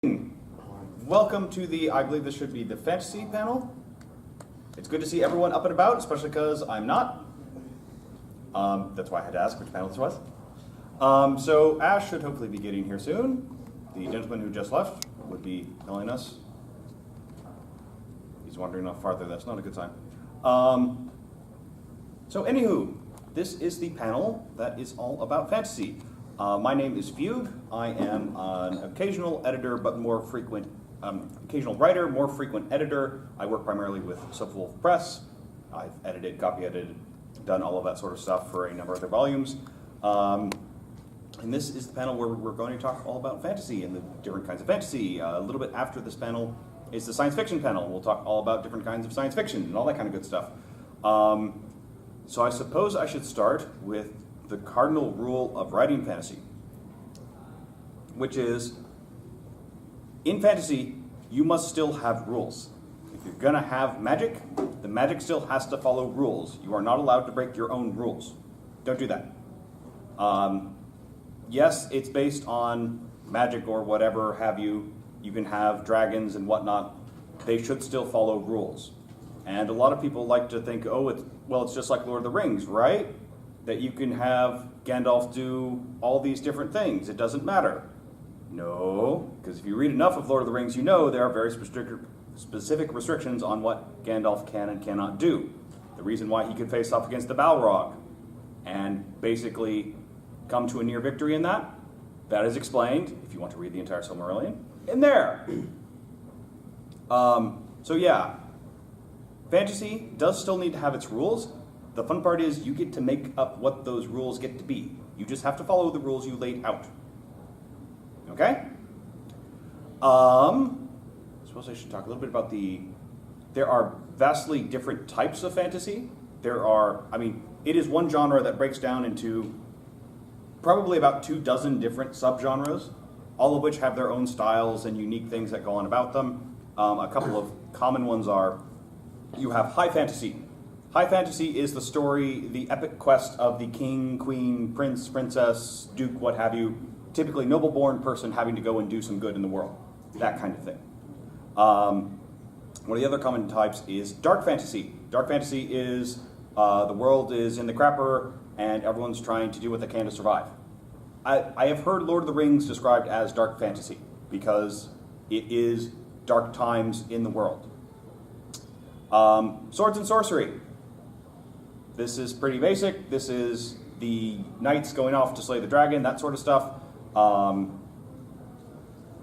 Welcome to I believe this should be the fantasy panel. It's good to see everyone up and about, especially because I'm not. That's why I had to ask which panel this was. So Ash should hopefully be getting here soon. The gentleman who just left would be telling us. He's wandering off farther, that's not a good sign. So anywho, this is the panel that is all about fantasy. My name is Fugue. I am an occasional editor, but more frequent, occasional writer, more frequent editor. I work primarily with Wolf Press. I've edited, copy edited, done all of that sort of stuff for a number of their volumes. And this is the panel where we're going to talk all about fantasy and the different kinds of fantasy. A little bit after this panel is the science fiction panel. We'll talk all about different kinds of science fiction and all that kind of good stuff. So I suppose I should start with the cardinal rule of writing fantasy, which is, in fantasy, you must still have rules. If you're gonna have magic, the magic still has to follow rules. You are not allowed to break your own rules. Don't do that. Yes, it's based on magic or whatever have you. You can have dragons and whatnot. They should still follow rules. And a lot of people like to think, oh, it's just like Lord of the Rings, right? That you can have Gandalf do all these different things. It doesn't matter. No, because if you read enough of Lord of the Rings, you know there are very specific restrictions on what Gandalf can and cannot do. The reason why he could face off against the Balrog and basically come to a near victory in that is explained, if you want to read the entire Silmarillion, in there. So yeah, fantasy does still need to have its rules. The fun part is you get to make up what those rules get to be. You just have to follow the rules you laid out. Okay? I suppose I should talk a little bit about there are vastly different types of fantasy. It is one genre that breaks down into probably about 24 different subgenres, all of which have their own styles and unique things that go on about them. A couple of common ones are, you have high fantasy. High fantasy is the story, the epic quest of the king, queen, prince, princess, duke, what have you, typically noble-born person having to go and do some good in the world, that kind of thing. One of the other common types is dark fantasy. Dark fantasy is the world is in the crapper and everyone's trying to do what they can to survive. I have heard Lord of the Rings described as dark fantasy because it is dark times in the world. Swords and sorcery. This is pretty basic. This is the knights going off to slay the dragon, that sort of stuff.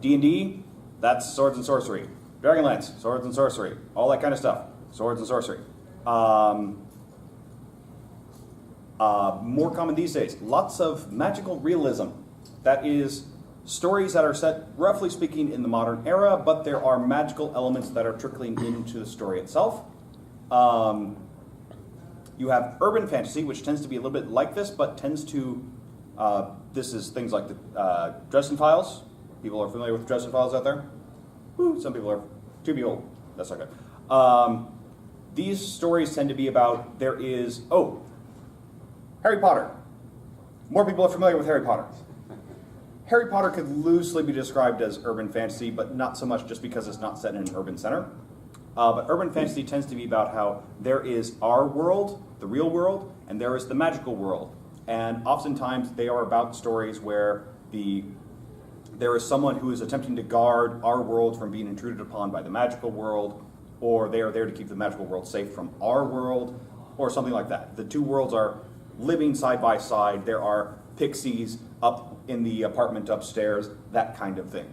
D&D, that's swords and sorcery. Dragonlance, swords and sorcery. All that kind of stuff, swords and sorcery. More common these days, lots of magical realism. That is stories that are set, roughly speaking, in the modern era, but there are magical elements that are trickling into the story itself. You have urban fantasy, which tends to be a little bit like this, but tends to, this is things like the Dresden Files. People are familiar with Dresden Files out there? Woo, some people are. Too people, that's not good. These stories tend to be about, Harry Potter. More people are familiar with Harry Potter. Harry Potter could loosely be described as urban fantasy, but not so much just because it's not set in an urban center. But urban fantasy tends to be about how there is our world, the real world, and there is the magical world. And oftentimes they are about stories where there is someone who is attempting to guard our world from being intruded upon by the magical world, or they are there to keep the magical world safe from our world, or something like that. The two worlds are living side by side. There are pixies up in the apartment upstairs, that kind of thing.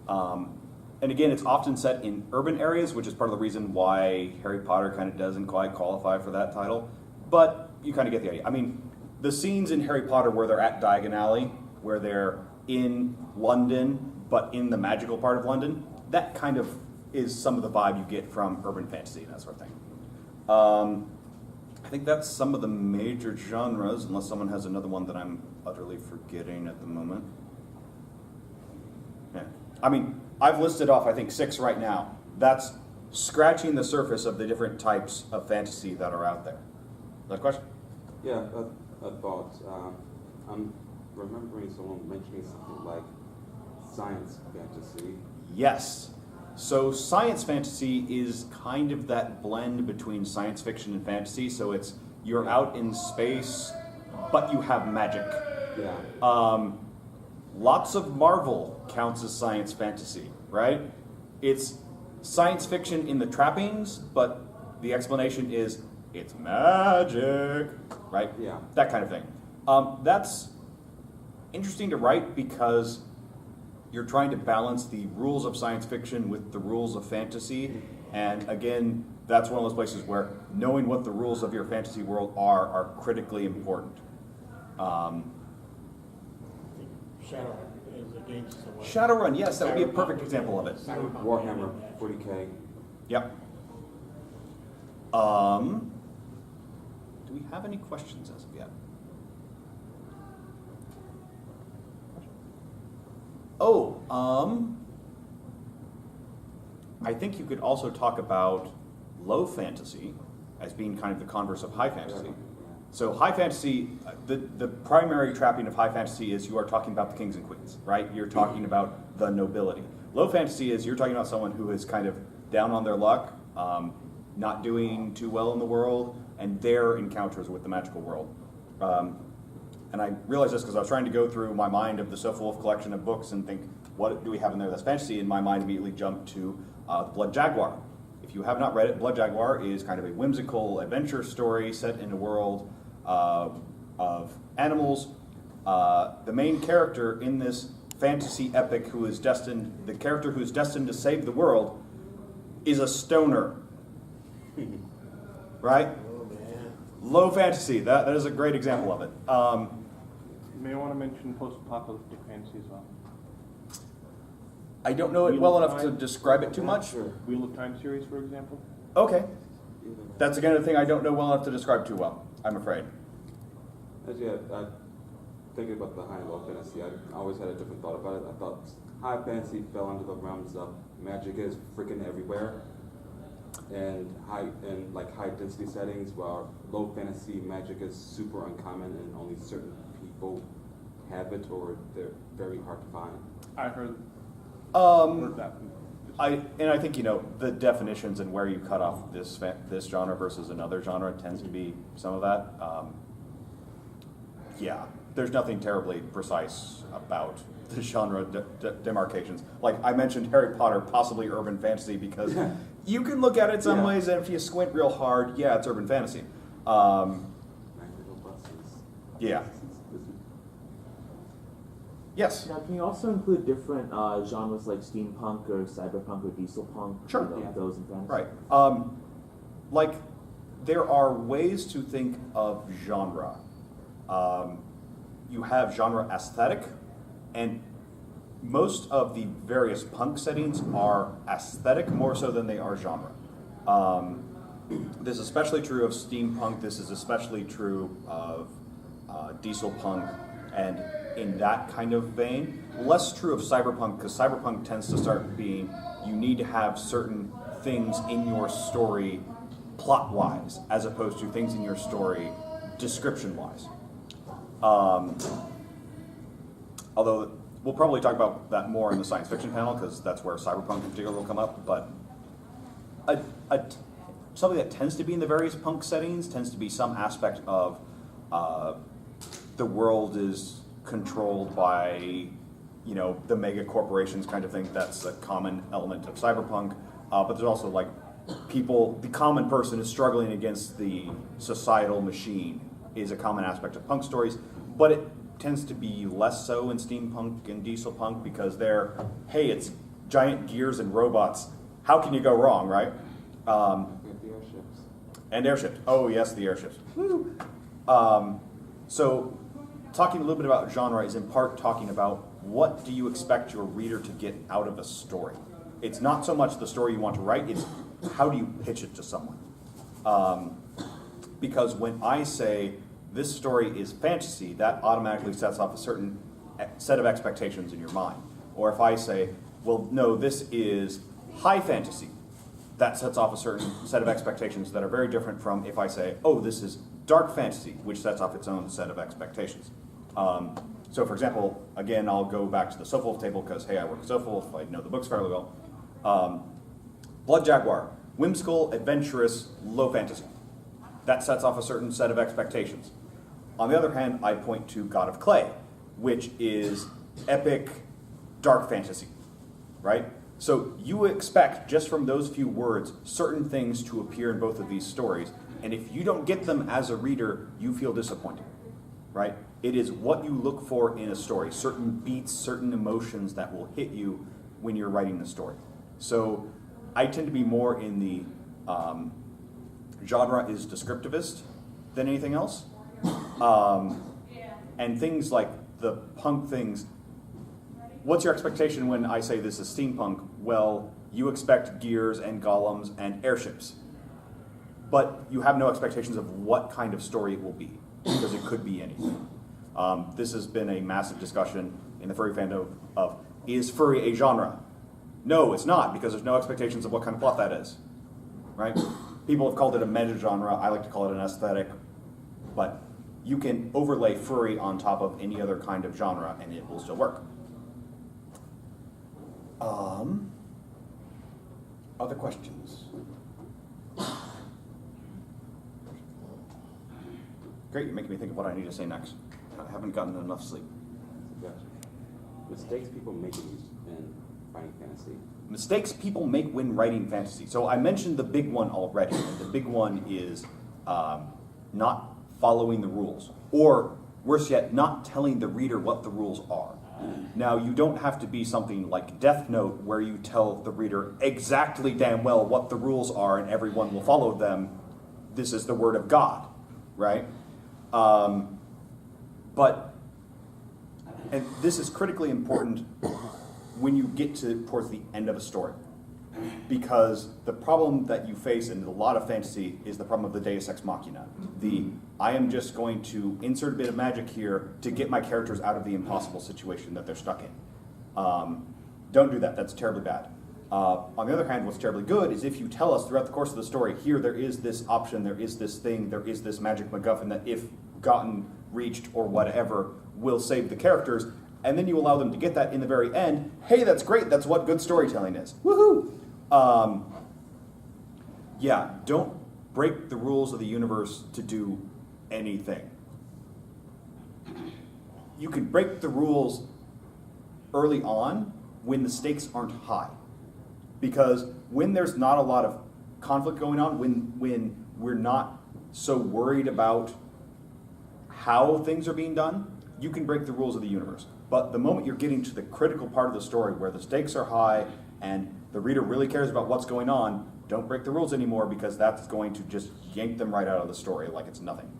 And again, it's often set in urban areas, which is part of the reason why Harry Potter kind of doesn't quite qualify for that title. But you kind of get the idea. I mean, the scenes in Harry Potter where they're at Diagon Alley, where they're in London, but in the magical part of London, that kind of is some of the vibe you get from urban fantasy and that sort of thing. I think that's some of the major genres, unless someone has another one that I'm utterly forgetting at the moment. Yeah. I mean, I've listed off, I think, 6 right now. That's scratching the surface of the different types of fantasy that are out there. Is that a question? Yeah, a thought. I'm remembering someone mentioning something like science fantasy. Yes. So science fantasy is kind of that blend between science fiction and fantasy. So it's you're out in space, but you have magic. Yeah. Lots of Marvel counts as science fantasy, right? It's science fiction in the trappings, but the explanation is it's magic, right? Yeah. That kind of thing. That's interesting to write because you're trying to balance the rules of science fiction with the rules of fantasy. And again, that's one of those places where knowing what the rules of your fantasy world are critically important. Shadowrun is against someone. Shadowrun, yes, that would be a perfect example of it. Warhammer 40K. Yep. Do we have any questions as of yet? Oh, I think you could also talk about low fantasy as being kind of the converse of high fantasy. So high fantasy, the primary trapping of high fantasy is you are talking about the kings and queens, right? You're talking about the nobility. Low fantasy is you're talking about someone who is kind of down on their luck, not doing too well in the world, and their encounters with the magical world. And I realized this because I was trying to go through my mind of the Sofa Wolf collection of books and think, what do we have in there that's fantasy? And my mind immediately jumped to The Blood Jaguar. If you have not read it, Blood Jaguar is kind of a whimsical adventure story set in a world of animals. The main character in this fantasy epic the character who is destined to save the world is a stoner. Right? Oh, man. Low fantasy, that is a great example of it. You may want to mention post-apocalyptic fantasy as well. I don't know it well enough to describe it too much. Sure. Wheel of Time series, for example. Okay. That's again a thing I don't know well enough to describe too well, I'm afraid. Actually, I thinking about the high and low fantasy, I always had a different thought about it. I thought high fantasy fell under the realms of magic is freaking everywhere, and high density settings, while low fantasy magic is super uncommon and only certain people have it, or they're very hard to find. I heard that. I think the definitions and where you cut off this genre versus another genre tends to be some of that. Yeah, there's nothing terribly precise about the genre demarcations. Like I mentioned, Harry Potter, possibly urban fantasy, because you can look at it some ways, and if you squint real hard, yeah, it's urban fantasy. Yeah. Yes. Now, can you also include different genres like steampunk or cyberpunk or dieselpunk? Sure. Those in fantasy? Right. Like, there are ways to think of genre. You have genre aesthetic, and most of the various punk settings are aesthetic more so than they are genre. This is especially true of steampunk. This is especially true of diesel punk, and in that kind of vein. Less true of cyberpunk, because cyberpunk tends to start being you need to have certain things in your story plot-wise, as opposed to things in your story description-wise. Although we'll probably talk about that more in the science fiction panel, because that's where cyberpunk in particular will come up. But something that tends to be in the various punk settings tends to be some aspect of the world is controlled by, the mega corporations kind of thing. That's a common element of cyberpunk. But there's also like the common person is struggling against the societal machine is a common aspect of punk stories. But it tends to be less so in steampunk and diesel punk because it's giant gears and robots. How can you go wrong, right? The airships. And airships. Oh yes, the airships. Woo. So talking a little bit about genre is in part talking about what do you expect your reader to get out of a story. It's not so much the story you want to write, it's how do you pitch it to someone. Because when I say this story is fantasy, that automatically sets off a certain set of expectations in your mind. Or if I say, well, no, this is high fantasy, that sets off a certain set of expectations that are very different from if I say, oh, this is dark fantasy, which sets off its own set of expectations. So for example, again, I'll go back to the Sopholf table because, hey, I work at Sopholf, I know the books fairly well. Blood Jaguar, whimsical, adventurous, low fantasy. That sets off a certain set of expectations. On the other hand, I point to God of Clay, which is epic, dark fantasy, right? So you expect, just from those few words, certain things to appear in both of these stories, and if you don't get them as a reader, you feel disappointed, right? It is what you look for in a story, certain beats, certain emotions that will hit you when you're writing the story. So I tend to be more in the genre is descriptivist than anything else. And things like the punk things, what's your expectation when I say this is steampunk? Well, you expect gears and golems and airships. But you have no expectations of what kind of story it will be, because it could be anything. This has been a massive discussion in the furry fandom of, is furry a genre? No, it's not, because there's no expectations of what kind of plot that is, right? People have called it a meta-genre. I like to call it an aesthetic. But you can overlay furry on top of any other kind of genre, and it will still work. Other questions? Great, you're making me think of what I need to say next. I haven't gotten enough sleep. Gotcha. Mistakes people make in writing fantasy. Mistakes people make when writing fantasy. So I mentioned the big one already, and the big one is not following the rules, or worse yet, not telling the reader what the rules are. Now, you don't have to be something like Death Note, where you tell the reader exactly damn well what the rules are and everyone will follow them. This is the word of God, right? But, and this is critically important when you get towards the end of a story, because the problem that you face in a lot of fantasy is the problem of the Deus Ex Machina. I am just going to insert a bit of magic here to get my characters out of the impossible situation that they're stuck in. Don't do that, that's terribly bad. On the other hand, what's terribly good is if you tell us throughout the course of the story, here there is this option, there is this thing, there is this magic MacGuffin that if gotten, reached, or whatever, will save the characters, and then you allow them to get that in the very end. Hey, that's great, that's what good storytelling is. Woohoo! Yeah, don't break the rules of the universe to do anything. You can break the rules early on when the stakes aren't high. Because when there's not a lot of conflict going on, when we're not so worried about how things are being done, you can break the rules of the universe. But the moment you're getting to the critical part of the story where the stakes are high and the reader really cares about what's going on, don't break the rules anymore, because that's going to just yank them right out of the story like it's nothing.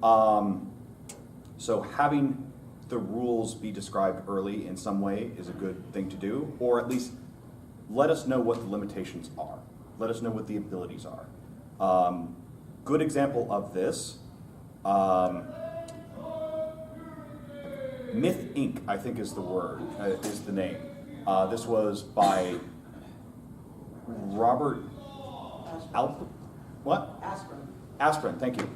So having the rules be described early in some way is a good thing to do, or at least let us know what the limitations are. Let us know what the abilities are. Good example of this, Myth Inc., I think is the word, is the name. This was by Robert Aspirin, thank you.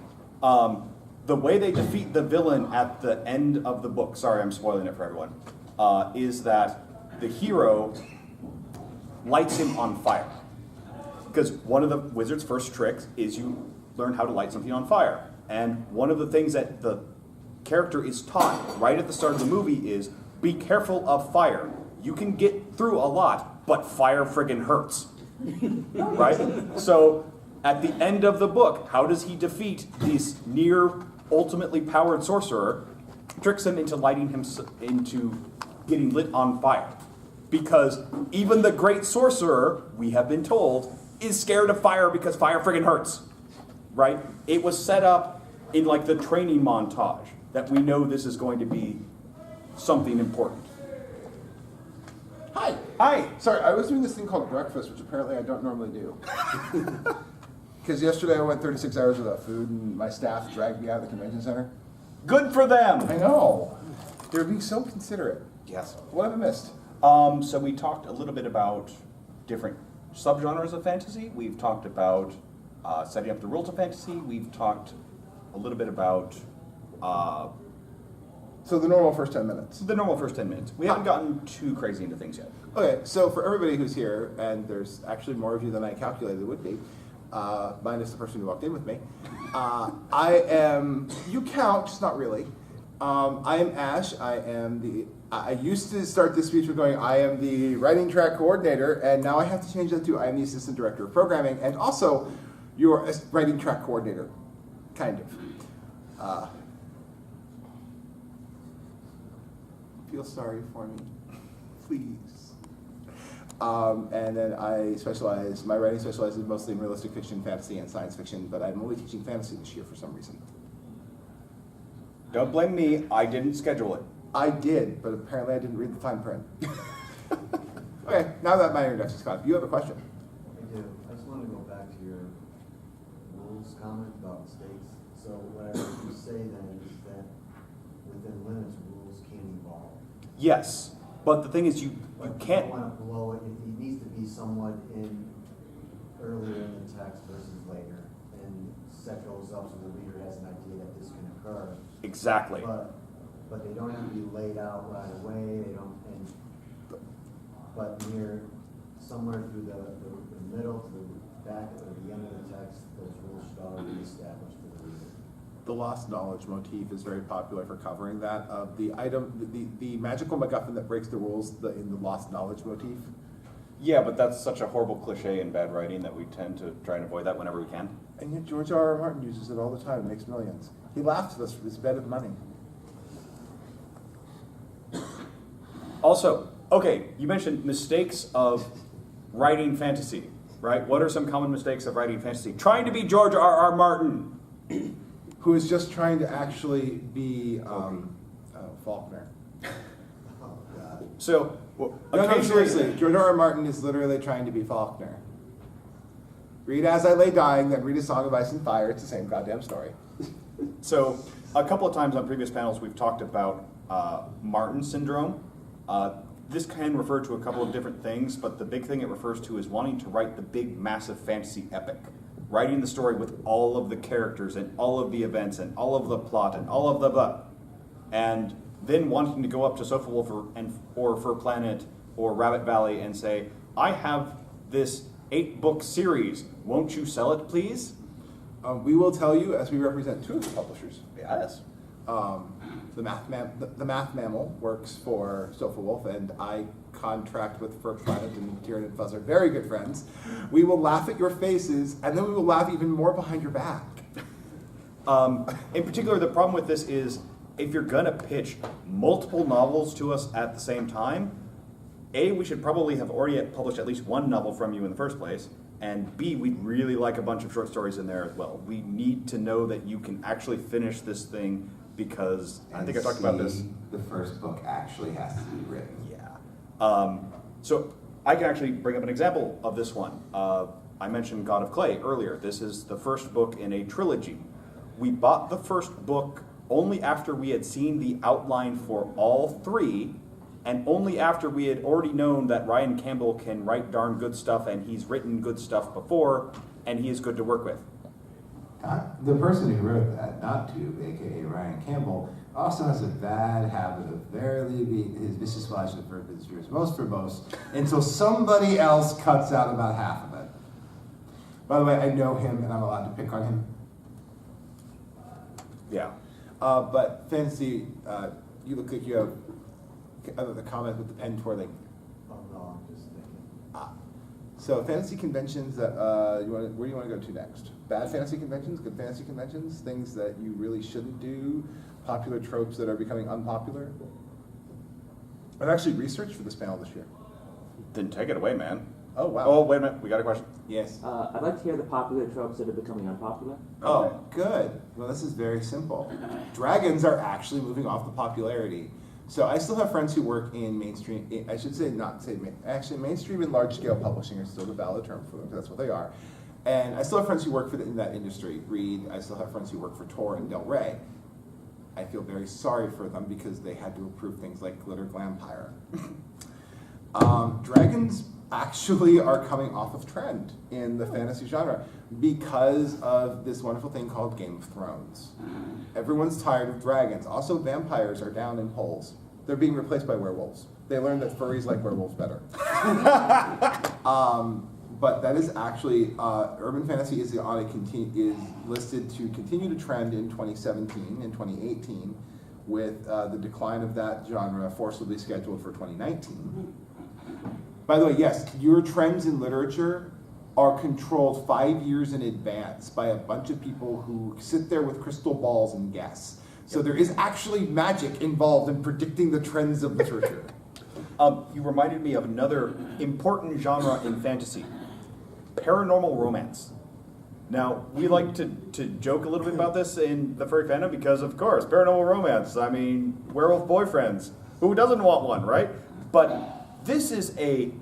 The way they defeat the villain at the end of the book, sorry I'm spoiling it for everyone, is that the hero lights him on fire. Because one of the wizard's first tricks is you learn how to light something on fire. And one of the things that the character is taught right at the start of the movie is, be careful of fire. You can get through a lot, but fire friggin' hurts. Right? So at the end of the book, how does he defeat this near ultimately powered sorcerer? Tricks him into lighting him into getting lit on fire. Because even the great sorcerer, we have been told, is scared of fire because fire friggin' hurts. Right? It was set up in like the training montage that we know this is going to be something important. Hi. Hi. Sorry, I was doing this thing called breakfast, which apparently I don't normally do. Because yesterday I went 36 hours without food, and my staff dragged me out of the convention center. Good for them. I know. They're being so considerate. Yes. What have I missed? So we talked a little bit about different subgenres of fantasy. We've talked about setting up the rules of fantasy. We've talked a little bit about So the normal first 10 minutes. The normal first 10 minutes. We haven't gotten too crazy into things yet. Okay, so for everybody who's here, and there's actually more of you than I calculated would be, minus the person who walked in with me, I am, you count, just not really. I am Ash. I used to start this speech with going, I am the writing track coordinator, and now I have to change that to I am the assistant director of programming, and also your writing track coordinator, kind of. Feel sorry for me, please. And then my writing specializes mostly in realistic fiction, fantasy, and science fiction, but I'm only teaching fantasy this year for some reason. Don't blame me, I didn't schedule it. I did, but apparently I didn't read the fine print. Okay, now that my introduction's gone, you have a question? I do. I just want to go back to your rules comment about mistakes. So what I heard you say then is that within limits, rules can evolve. Yes, but the thing is you But can't... You don't want to blow it. It needs to be somewhat in earlier in the text versus later, and set those up so the reader has an idea that this can occur. Exactly. But they don't have to be laid out right away. They don't, but near somewhere through the middle to the back or the end of the text, those rules should already be established for the reader. The lost knowledge motif is very popular for covering that. The magical MacGuffin that breaks the rules in the lost knowledge motif. Yeah, but that's such a horrible cliche in bad writing that we tend to try and avoid that whenever we can. And yet George R.R. Martin uses it all the time and makes millions. He laughs at us for his bed of money. Also, okay, you mentioned mistakes of writing fantasy, right? What are some common mistakes of writing fantasy? Trying to be George R.R. Martin. Who is just trying to actually be Faulkner. Oh, God. So, No, occasionally... seriously, George R.R. Martin is literally trying to be Faulkner. Read As I Lay Dying, then read A Song of Ice and Fire. It's the same goddamn story. So, a couple of times on previous panels we've talked about Martin syndrome. This can refer to a couple of different things, but the big thing it refers to is wanting to write the big, massive fantasy epic. Writing the story with all of the characters and all of the events and all of the plot and all of the blah. And then wanting to go up to Sofa Wolf or Fur Planet or Rabbit Valley and say, I have this 8-book series. Won't you sell it, please? We will tell you, as we represent two of the publishers. Yes. The Math Mammal works for Sofa Wolf, and I contract with Fur Planet, and Kieran and Fuzz are very good friends. We will laugh at your faces, and then we will laugh even more behind your back. In particular, the problem with this is if you're gonna pitch multiple novels to us at the same time, A, we should probably have already published at least one novel from you in the first place, and B, we'd really like a bunch of short stories in there as well. We need to know that you can actually finish this thing because I think I talked about this. The first book actually has to be written. Yeah. So I can actually bring up an example of this one. I mentioned God of Clay earlier. This is the first book in a trilogy. We bought the first book only after we had seen the outline for all three, and only after we had already known that Ryan Campbell can write darn good stuff, and he's written good stuff before, and he is good to work with. The person who wrote that, not to, aka Ryan Campbell, also has a bad habit of barely being his vicious flash of his years, most verbose, until somebody else cuts out about half of it. By the way, I know him and I'm allowed to pick on him. Yeah. But fantasy, you look like you have the comment with the pen twirling. Oh, no, I'm just thinking. So fantasy conventions that where do you want to go to next? Bad fantasy conventions, good fantasy conventions, things that you really shouldn't do, popular tropes that are becoming unpopular. I've actually researched for this panel this year. Then take it away, man. Oh wow. Oh, wait a minute. We got a question. Yes. I'd like to hear the popular tropes that are becoming unpopular. Oh, good. Well, this is very simple. Dragons are actually moving off the popularity. So I still have friends who work in mainstream, actually mainstream and large-scale publishing are still the valid term for them, because that's what they are. And I still have friends who work in that industry. I still have friends who work for Tor and Del Rey. I feel very sorry for them because they had to approve things like Glitter Glampire. Dragons actually are coming off of trend in the fantasy genre because of this wonderful thing called Game of Thrones. Everyone's tired of dragons. Also, vampires are down in polls. They're being replaced by werewolves. They learned that furries like werewolves better. But that is actually, urban fantasy is listed to continue to trend in 2017 and 2018, with the decline of that genre forcibly scheduled for 2019. By the way, yes, your trends in literature are controlled 5 years in advance by a bunch of people who sit there with crystal balls and guess. So there is actually magic involved in predicting the trends of literature. You reminded me of another important genre in fantasy, paranormal romance. Now, we like to joke a little bit about this in the furry fandom because, of course, paranormal romance. I mean, werewolf boyfriends. Who doesn't want one, right? But this is a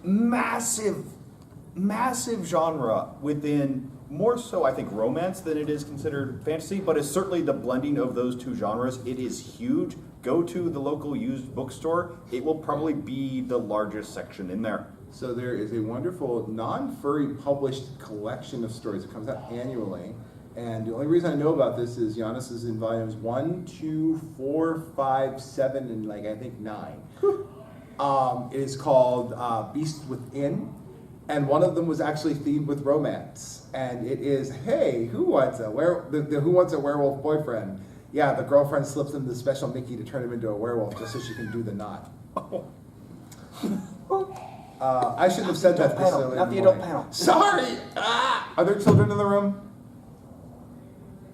massive, massive genre within more so, I think, romance than it is considered fantasy, but it's certainly the blending of those two genres. It is huge. Go to the local used bookstore. It will probably be the largest section in there. So there is a wonderful non-furry published collection of stories that comes out annually. And the only reason I know about this is Giannis is in volumes 1, 2, 4, 5, 7, and I think 9. It is called Beast Within. And one of them was actually themed with romance. And it is, hey, who wants a werewolf boyfriend? Yeah, the girlfriend slips him the special Mickey to turn him into a werewolf just so she can do the knot. I shouldn't have said that this early. Not the adult panel. Sorry! Are there children in the room?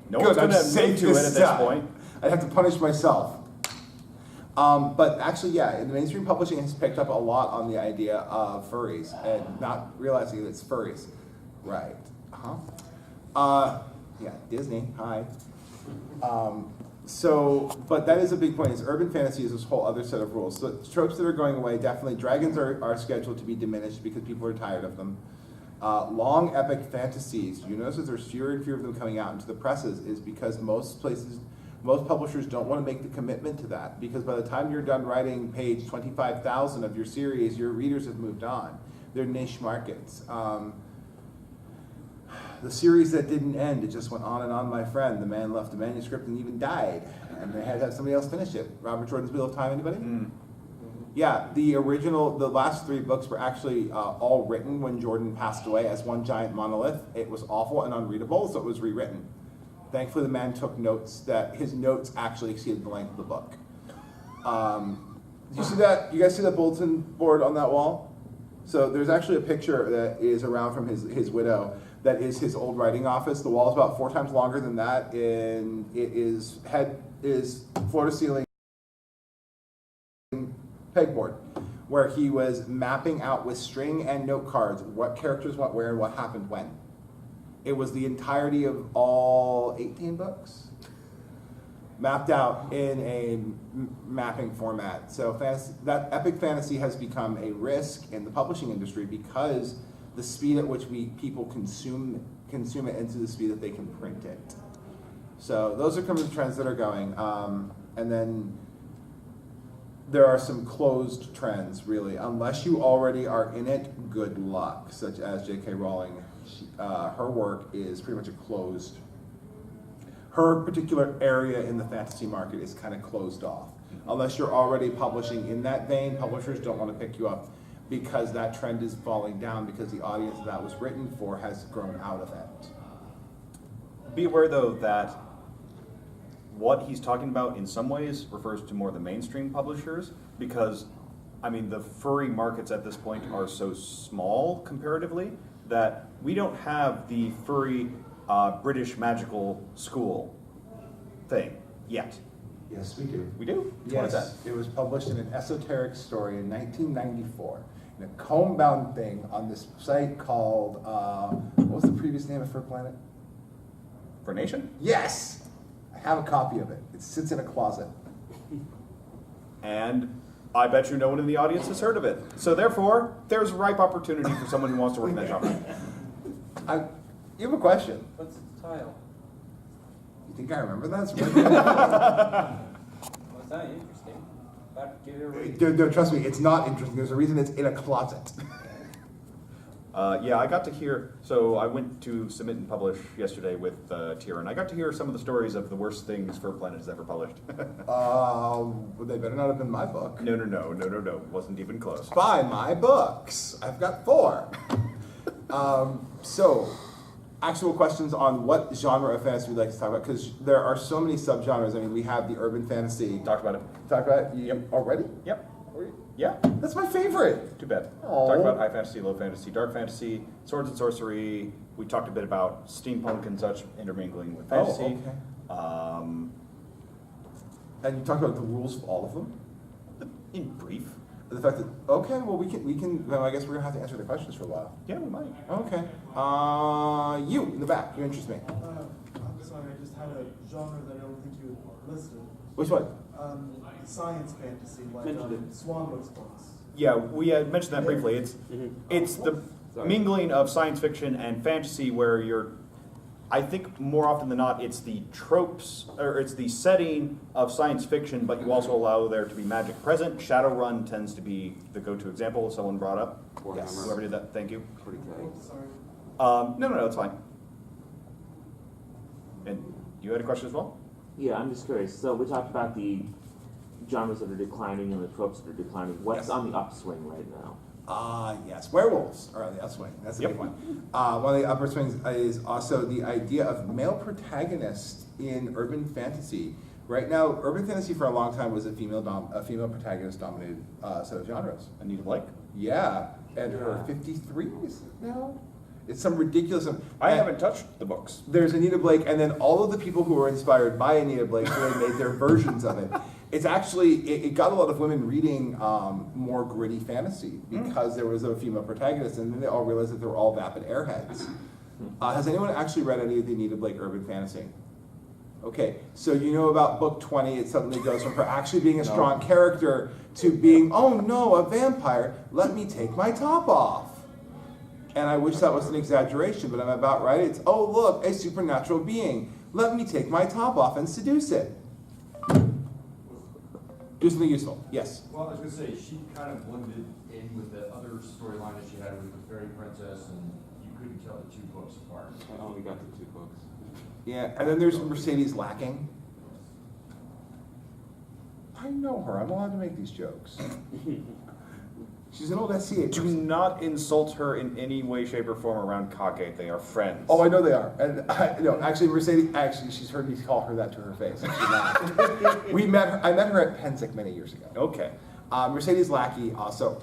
No one's going to safe to it at this point. I'd have to punish myself. But actually, yeah, the mainstream publishing has picked up a lot on the idea of furries and not realizing that it's furries. Right. Yeah, Disney, hi. But that is a big point, is urban fantasy is this whole other set of rules. So tropes that are going away, definitely dragons are scheduled to be diminished because people are tired of them. Long epic fantasies, you notice that there's fewer and fewer of them coming out into the presses is because most publishers don't want to make the commitment to that, because by the time you're done writing page 25,000 of your series, your readers have moved on. They're niche markets. The series that didn't end, it just went on and on, my friend. The man left a manuscript and even died, and they had to have somebody else finish it. Robert Jordan's Wheel of Time, anybody? Yeah, the last 3 books were actually all written when Jordan passed away as one giant monolith. It was awful and unreadable, so it was rewritten. Thankfully, the man took notes that his notes actually exceeded the length of the book. Did you see that? You guys see that bulletin board on that wall? So there's actually a picture that is around from his widow. That is his old writing office. The wall is about 4 times longer than that, and it is floor to ceiling pegboard, where he was mapping out with string and note cards what characters went where and what happened when. It was the entirety of all 18 books mapped out in a mapping format. So that epic fantasy has become a risk in the publishing industry because the speed at which people consume it into the speed that they can print it. So those are some of the trends that are going. And then there are some closed trends, really. Unless you already are in it, good luck, such as J.K. Rowling. Her work is pretty much a closed. Her particular area in the fantasy market is kind of closed off. Unless you're already publishing in that vein, publishers don't want to pick you up because that trend is falling down because the audience that was written for has grown out of it. Be aware, though, that what he's talking about in some ways refers to more the mainstream publishers because, I mean, the furry markets at this point are so small comparatively that we don't have the furry British magical school thing yet. Yes, we do. We do? Yes, What is that? it was published in an esoteric story in 1994 in a comb-bound thing on this site called, what was the previous name of Fur Planet? For Nation? Yes! I have a copy of it. It sits in a closet. And I bet you no one in the audience has heard of it. So therefore, there's ripe opportunity for someone who wants to work in that genre. You have a question. What's the title? You think I remember that? It's really good. Well, it's not interesting. About to give it a read. No, trust me, it's not interesting. There's a reason it's in a closet. Yeah, I got to hear, so I went to Submit and Publish yesterday with Tira, and I got to hear some of the stories of the worst things Fur Planet has ever published. They better not have been my book. No. Wasn't even close. Buy my books. I've got 4. So, actual questions on what genre of fantasy we'd like to talk about, because there are so many subgenres. I mean, we have the urban fantasy. Talked about it. Talk about it? Yep. Already? Yep. Yeah. That's my favorite. Too bad. Aw. Talked about high fantasy, low fantasy, dark fantasy, swords and sorcery. We talked a bit about steampunk and such intermingling with fantasy. Oh, okay. And you talked about the rules of all of them? In brief. The fact that, okay, well, we can, well, I guess we're gonna have to answer the questions for a while. Yeah, we might. Okay. You, in the back, you interest me. I'm sorry, I just had a genre that I don't think you listed. Which one? Science fantasy, like Mentioned it. Swanwick's books. Yeah, we had mentioned that briefly. It's the Sorry. mingling of science fiction and fantasy where you're, I think more often than not, it's the tropes, or it's the setting of science fiction, but you also allow there to be magic present. Shadowrun tends to be the go-to example someone brought up. Warhammer. Yes. Whoever did that, thank you. Pretty tight. Sorry. No, it's fine. And you had a question as well? Yeah, I'm just curious. So we talked about the genres that are declining and the tropes that are declining. What's Yes. on the upswing right now? Yes, werewolves are on the upswing. That's a Yep. big one. One of the upper swings is also the idea of male protagonists in urban fantasy. Right now, urban fantasy for a long time was a female protagonist dominated set of genres. Anita Blake? Yeah, and her 53 is it now? It's some ridiculous. I and haven't touched the books. There's Anita Blake, and then all of the people who were inspired by Anita Blake really made their versions of it. It's actually, it got a lot of women reading more gritty fantasy because there was a female protagonist, and then they all realized that they were all vapid airheads. Has anyone actually read any of the Anita Blake urban fantasy? Okay, so you know about book 20, it suddenly goes from her actually being a strong character to being, oh no, a vampire, let me take my top off. And I wish that was an exaggeration, but I'm about right. It's, oh look, a supernatural being. Let me take my top off and seduce it. Do something useful. Yes? Well, I was gonna say, she kind of blended in with the other storyline that she had with the fairy princess, and you couldn't tell the 2 books apart. I only got the 2 books. Yeah, and then there's Mercedes Lacking. I know her. I'm allowed to make these jokes. She's an old SCA Do person. not insult her in any way, shape, or form around Kage. They are friends. Oh, I know they are. And actually, Mercedes, she's heard me call her that to her face. And she laughed. I met her at Pensick many years ago. Okay. Mercedes Lackey also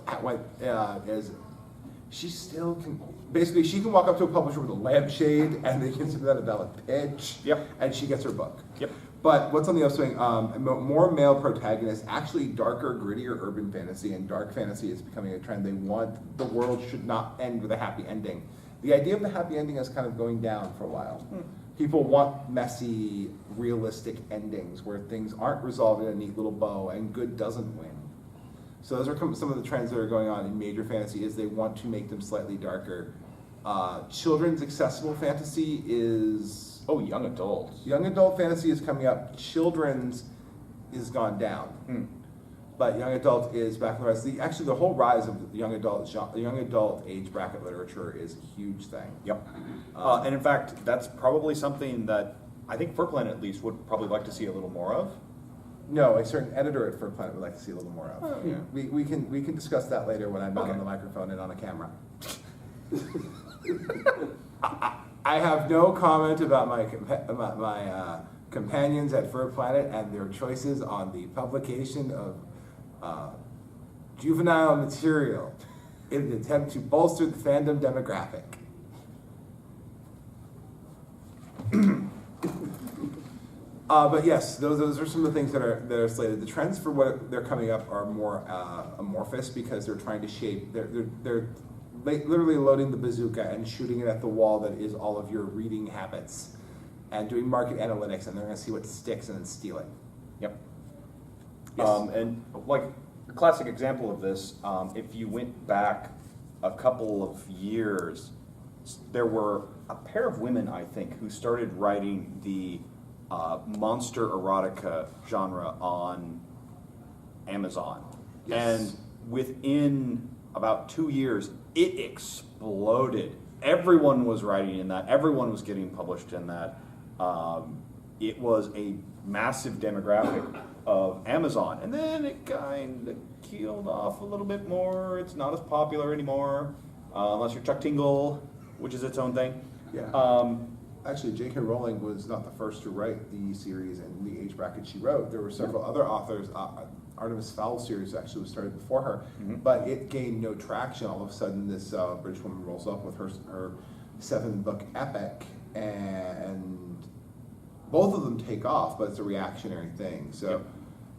she still can, basically she can walk up to a publisher with a lampshade and they consider that a valid pitch. Yep. And she gets her book. Yep. But what's on the upswing? More male protagonists, actually darker, grittier urban fantasy, and dark fantasy is becoming a trend. They want, the world should not end with a happy ending. The idea of the happy ending is kind of going down for a while. People want messy, realistic endings where things aren't resolved in a neat little bow and good doesn't win. So those are some of the trends that are going on in major fantasy is they want to make them slightly darker. Children's accessible fantasy is... Oh, young adults. Young adult fantasy is coming up. Children's is gone down. But young adult is back in the rise. Actually, the whole rise of the young adult age bracket literature is a huge thing. Yep. And in fact, that's probably something that I think Fur Planet at least would probably like to see a little more of. No, a certain editor at Fur Planet would like to see a little more of. Oh, yeah. We can discuss that later when I'm not Okay. on the microphone and on a camera. I have no comment about my companions at Fur Planet and their choices on the publication of juvenile material in an attempt to bolster the fandom demographic. But yes, those are some of the things that are slated. The trends for what they're coming up are more amorphous because they're trying to shape. They're literally loading the bazooka and shooting it at the wall that is all of your reading habits, and doing market analytics, and they're going to see what sticks and then steal it. Yep. Yes. And like a classic example of this, if you went back a couple of years, there were a pair of women, I think, who started writing the monster erotica genre on Amazon. Yes. And within about 2 years, it exploded. Everyone was writing in that. Everyone was getting published in that. It was a massive demographic of Amazon. And then it kind of keeled off a little bit more. It's not as popular anymore, unless you're Chuck Tingle, which is its own thing. Yeah. Actually, J.K. Rowling was not the first to write the series and the age bracket she wrote. There were several other authors. Artemis Fowl series actually was started before her, but it gained no traction. All of a sudden, this British woman rolls up with her 7-book epic, and both of them take off, but it's a reactionary thing. So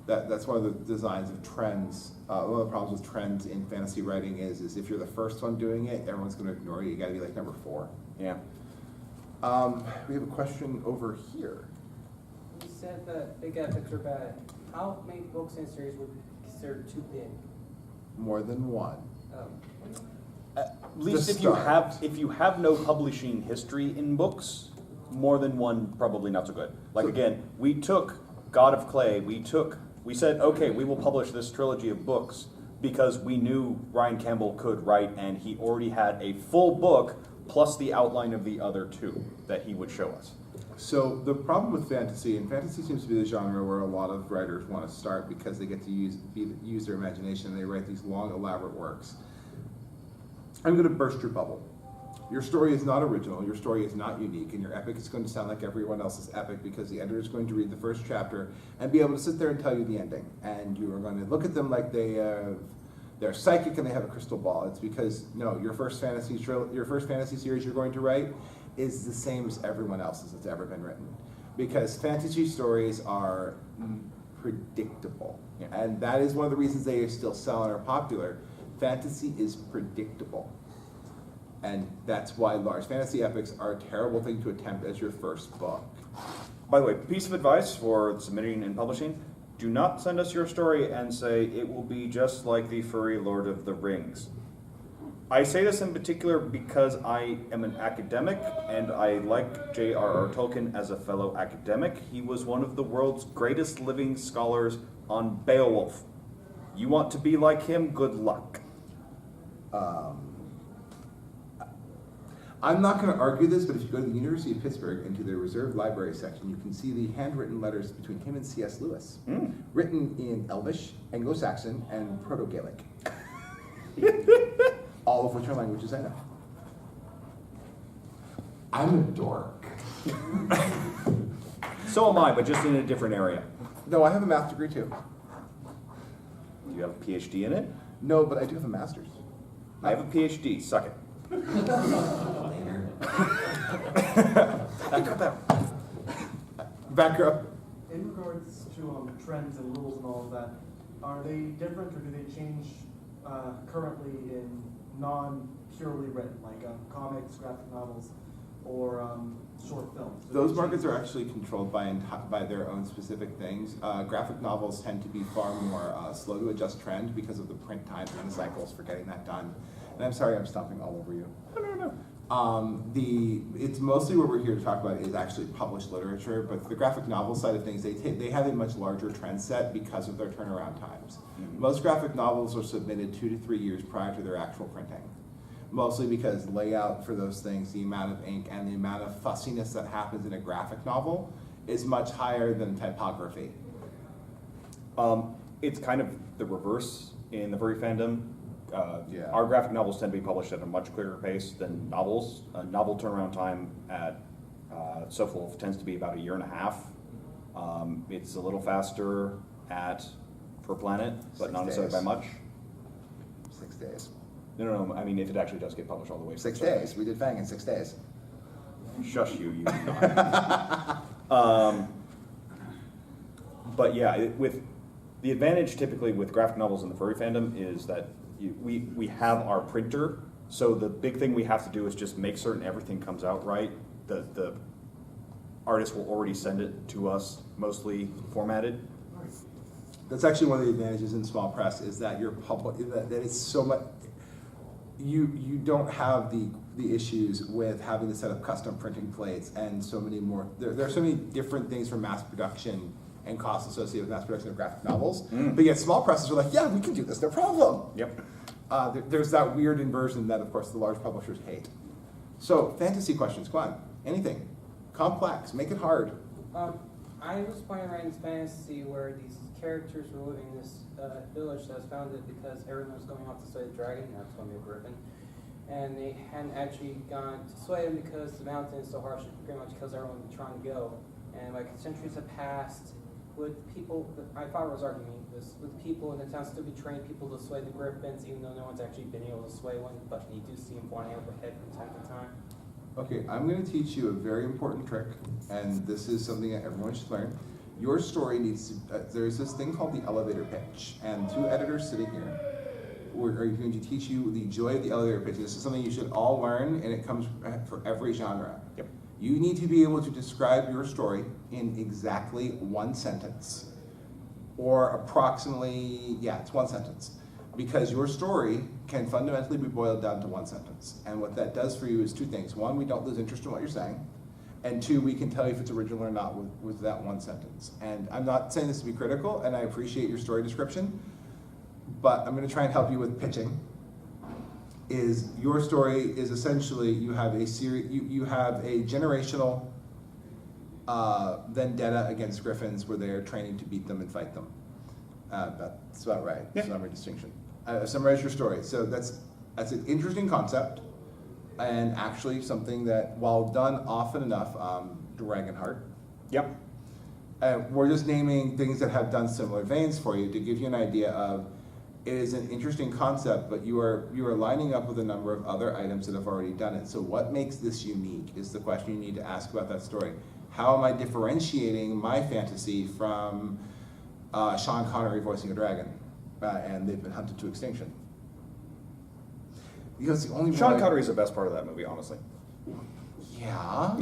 that's one of the designs of trends. One of the problems with trends in fantasy writing is if you're the first one doing it, everyone's going to ignore you. You got to be like number 4. Yeah. We have a question over here. You said that big epics are bad. How many books in a series would be considered too big? More than one. At least The if you have no publishing history in books, more than one probably not so good. Like again, we took God of Clay. We said, okay, we will publish this trilogy of books because we knew Ryan Campbell could write, and he already had a full book plus the outline of the other 2 that he would show us. So the problem with fantasy, and fantasy seems to be the genre where a lot of writers want to start because they get to use their imagination, and they write these long, elaborate works. I'm going to burst your bubble. Your story is not original, your story is not unique, and your epic is going to sound like everyone else's epic because the editor is going to read the first chapter and be able to sit there and tell you the ending. And you are going to look at them like they're psychic and they have a crystal ball. It's because, no, your first fantasy series you're going to write is the same as everyone else's that's ever been written. Because fantasy stories are predictable. And that is one of the reasons they still sell and are popular. Fantasy is predictable. And that's why large fantasy epics are a terrible thing to attempt as your first book. By the way, piece of advice for submitting and publishing: do not send us your story and say it will be just like the furry Lord of the Rings. I say this in particular because I am an academic and I like J.R.R. Tolkien as a fellow academic. He was one of the world's greatest living scholars on Beowulf. You want to be like him? Good luck. I'm not going to argue this, but if you go to the University of Pittsburgh into their reserved library section, you can see the handwritten letters between him and C.S. Lewis, written in Elvish, Anglo-Saxon, and Proto-Gaelic. All of which are languages I know. I'm a dork. So am I, but just in a different area. No, I have a math degree too. Do you have a PhD in it? No, but I do have a master's. I have a PhD. Suck it. Later. Back up. In regards to trends and rules and all of that, are they different or do they change currently in non-purely written, like comics, graphic novels, or short films? Those markets are actually controlled by their own specific things. Graphic novels tend to be far more slow to adjust trend because of the print times and the cycles for getting that done. And I'm sorry I'm stomping all over you. No. It's mostly what we're here to talk about is actually published literature, but the graphic novel side of things, they have a much larger trend set because of their turnaround times. Most graphic novels are submitted 2 to 3 years prior to their actual printing. Mostly because layout for those things, the amount of ink and the amount of fussiness that happens in a graphic novel is much higher than typography. It's kind of the reverse in the furry fandom. Yeah. Our graphic novels tend to be published at a much quicker pace than novels. Novel turnaround time at Soft Wolf tends to be about 1.5 years. It's a little faster at Fur Planet, but 6 not necessarily by days. much. 6 days. No. I mean, if it actually does get published all the way. 6 days. We did Fang in 6 days. Shush you but yeah, with the advantage typically with graphic novels in the furry fandom is that we have our printer, so the big thing we have to do is just make certain everything comes out right. The artist will already send it to us, mostly formatted. That's actually one of the advantages in small press is that you're that it's so much. You don't have the issues with having to set up custom printing plates and so many more. There are so many different things for mass production and costs associated with mass production of graphic novels. But yet small presses are like, yeah, we can do this, no problem. Yep. There's that weird inversion that, of course, the large publishers hate. So, fantasy questions, come on. Anything. Complex, make it hard. I was playing writing fantasy where these characters were living in this village that was founded because everyone was going off to slay the dragon, that's going to be a griffin. And they hadn't actually gone to slay them because the mountain is so harsh, pretty much because everyone was trying to go. And like centuries have passed, would people, my father was arguing this, would people in the town still be training people to slay the griffins even though no one's actually been able to slay one, but you do see them flying overhead from time to time? Okay, I'm going to teach you a very important trick, and this is something that everyone should learn. Your story needs to, there's this thing called the elevator pitch, and two editors sitting here are going to teach you the joy of the elevator pitch. This is something you should all learn, and it comes for every genre. Yep. You need to be able to describe your story in exactly one sentence, or approximately, yeah, it's one sentence. Because your story can fundamentally be boiled down to one sentence. And what that does for you is two things. One, we don't lose interest in what you're saying. And two, we can tell you if it's original or not with that one sentence. And I'm not saying this to be critical, and I appreciate your story description, but I'm going to try and help you with pitching. Is your story is essentially you have a you have a generational vendetta against griffins where they're training to beat them and fight them. That's about right. Yeah. Summary distinction. Summarize your story. So that's an interesting concept, and actually something that, while done often enough, Dragonheart. Yep. We're just naming things that have done similar veins for you to give you an idea of. It is an interesting concept, but you are lining up with a number of other items that have already done it. So what makes this unique is the question you need to ask about that story. How am I differentiating my fantasy from Sean Connery voicing a dragon? And they've been hunted to extinction. Because the only Sean Connery is the best part of that movie, honestly. Yeah.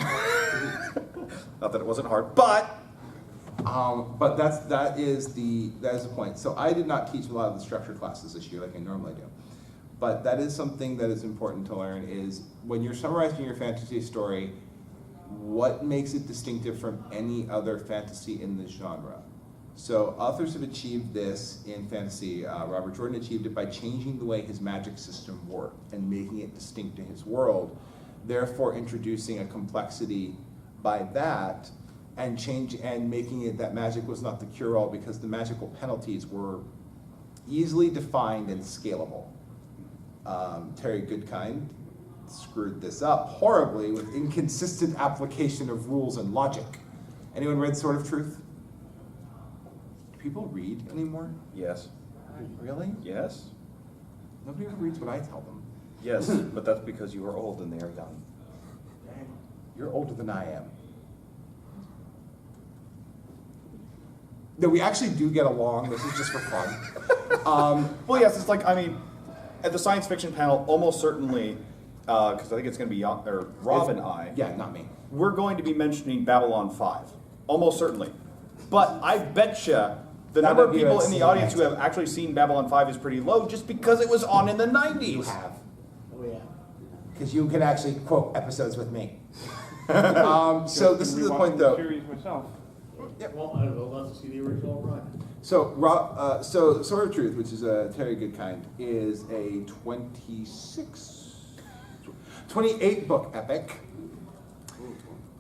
Not that it wasn't hard, but that is the point. So I did not teach a lot of the structured classes this year like I normally do. But that is something that is important to learn is when you're summarizing your fantasy story, what makes it distinctive from any other fantasy in this genre? So authors have achieved this in fantasy. Robert Jordan achieved it by changing the way his magic system worked and making it distinct to his world, therefore introducing a complexity by that and making it that magic was not the cure-all because the magical penalties were easily defined and scalable. Terry Goodkind screwed this up horribly with inconsistent application of rules and logic. Anyone read Sword of Truth? Do people read anymore? yes. Really? Yes. Nobody ever reads what I tell them. Yes, but that's because you are old and they are young. You're older than I am. No, we actually do get along. This is just for fun. Well, yes, it's like, I mean, at the science fiction panel, almost certainly, because I think it's going to be Rob and I. Yeah, not me. We're going to be mentioning Babylon 5. Almost certainly. But I betcha the None number of of you people have in the seen audience it. who have actually seen Babylon 5 is pretty low just because it was on in the 90s. You have. Oh, yeah. Because you can actually quote episodes with me. So this is the point, though. Series myself. Well, I would love to see the original run. So, so Sword of Truth, which is a Terry Goodkind, is a 28 book epic.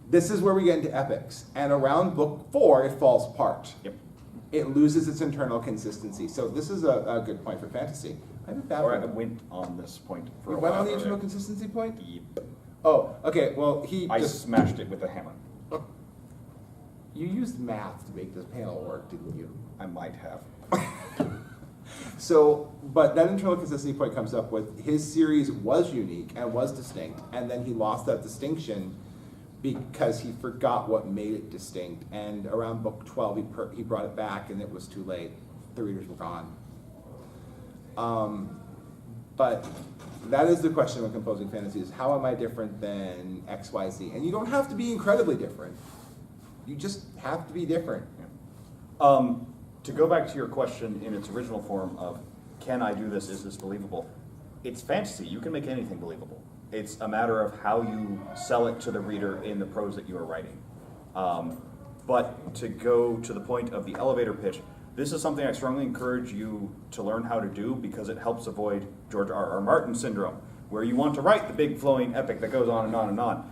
This is where we get into epics, and around book 4, it falls apart. Yep. It loses its internal consistency. So this is a good point for fantasy. I have a bad Or I one. went on this point for You a went while. on the internal earlier. consistency point? Yep. Oh, okay. Well, I smashed it with a hammer. You used math to make this panel work, didn't you? I might have. So, but that internal consistency point comes up with his series was unique and was distinct, and then he lost that distinction because he forgot what made it distinct. And around book 12, he brought it back, and it was too late. The readers were gone. But that is the question when composing fantasy: is how am I different than X, Y, Z? And you don't have to be incredibly different. You just have to be different. To go back to your question in its original form of, can I do this, is this believable? It's fantasy, you can make anything believable. It's a matter of how you sell it to the reader in the prose that you are writing. But to go to the point of the elevator pitch, This is something I strongly encourage you to learn how to do because it helps avoid George R.R. Martin syndrome, where you want to write the big flowing epic that goes on and on and on.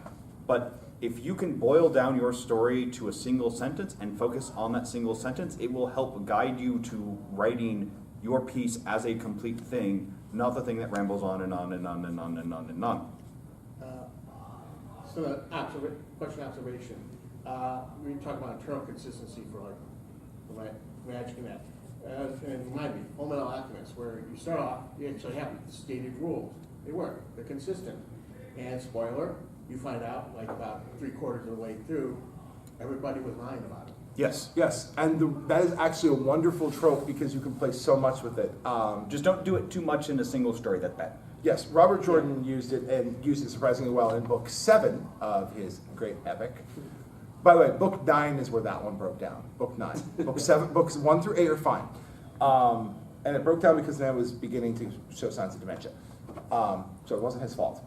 But if you can boil down your story to a single sentence and focus on that single sentence, it will help guide you to writing your piece as a complete thing, not the thing that rambles on and on and on and on and on and on. So question observation. We talk about internal consistency for like the magic and that. And remind me, Full Metal Alchemist, where you start off, you actually have stated rules. They work. They're consistent. And spoiler, you find out like about 3/4 of the way through, everybody was lying about it. Yes. Yes, and that is actually a wonderful trope because you can play so much with it. Just don't do it too much in a single story, that's bad. Yes, Robert Jordan used it and used it surprisingly well in book 7 of his great epic. By the way, book 9 is where that one broke down. Book 9. Book 7, books 1 through 8 are fine. And it broke down because man was beginning to show signs of dementia. So it wasn't his fault.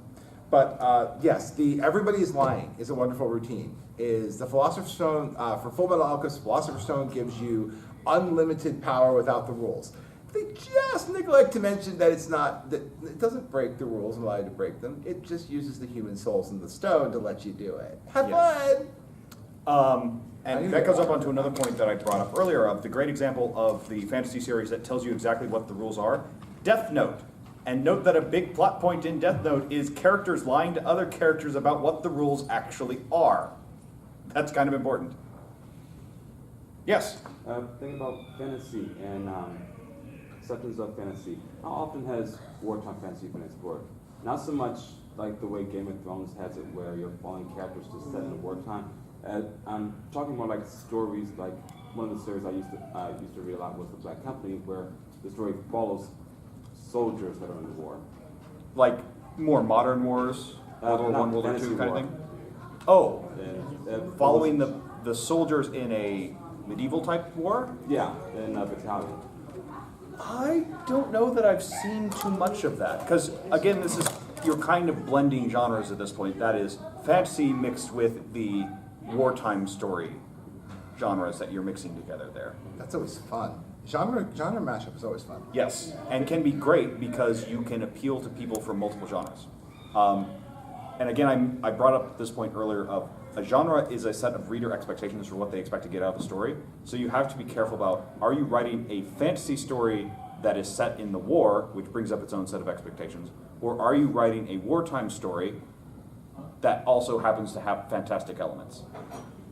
But yes, the everybody is lying is a wonderful routine. Is the Philosopher's Stone, for Full Metal Alchemist, Philosopher's Stone gives you unlimited power without the rules. They just neglect to mention that that it doesn't break the rules and allow you to break them. It just uses the human souls in the stone to let you do it. Have fun! And that goes up onto another point that I brought up earlier of the great example of the fantasy series that tells you exactly what the rules are. Death Note. And note that a big plot point in Death Note is characters lying to other characters about what the rules actually are. That's kind of important. Yes? Think about fantasy and acceptance of fantasy. How often has wartime fantasy been explored? Not so much like the way Game of Thrones has it, where you're following characters just set in the wartime. I'm talking more like stories. Like one of the series I used to read a lot was The Black Company, where the story follows soldiers that are in the war. Like more modern wars, World War I, World War II kind of thing. Oh, following the soldiers in a medieval type war? Yeah, in a battalion. I don't know that I've seen too much of that. Because, again, you're kind of blending genres at this point. That is fantasy mixed with the wartime story genres that you're mixing together there. That's always fun. Genre mashup is always fun. Yes, and can be great because you can appeal to people from multiple genres. And again, I brought up this point earlier of a genre is a set of reader expectations for what they expect to get out of the story. So you have to be careful about, are you writing a fantasy story that is set in the war, which brings up its own set of expectations, or are you writing a wartime story that also happens to have fantastic elements?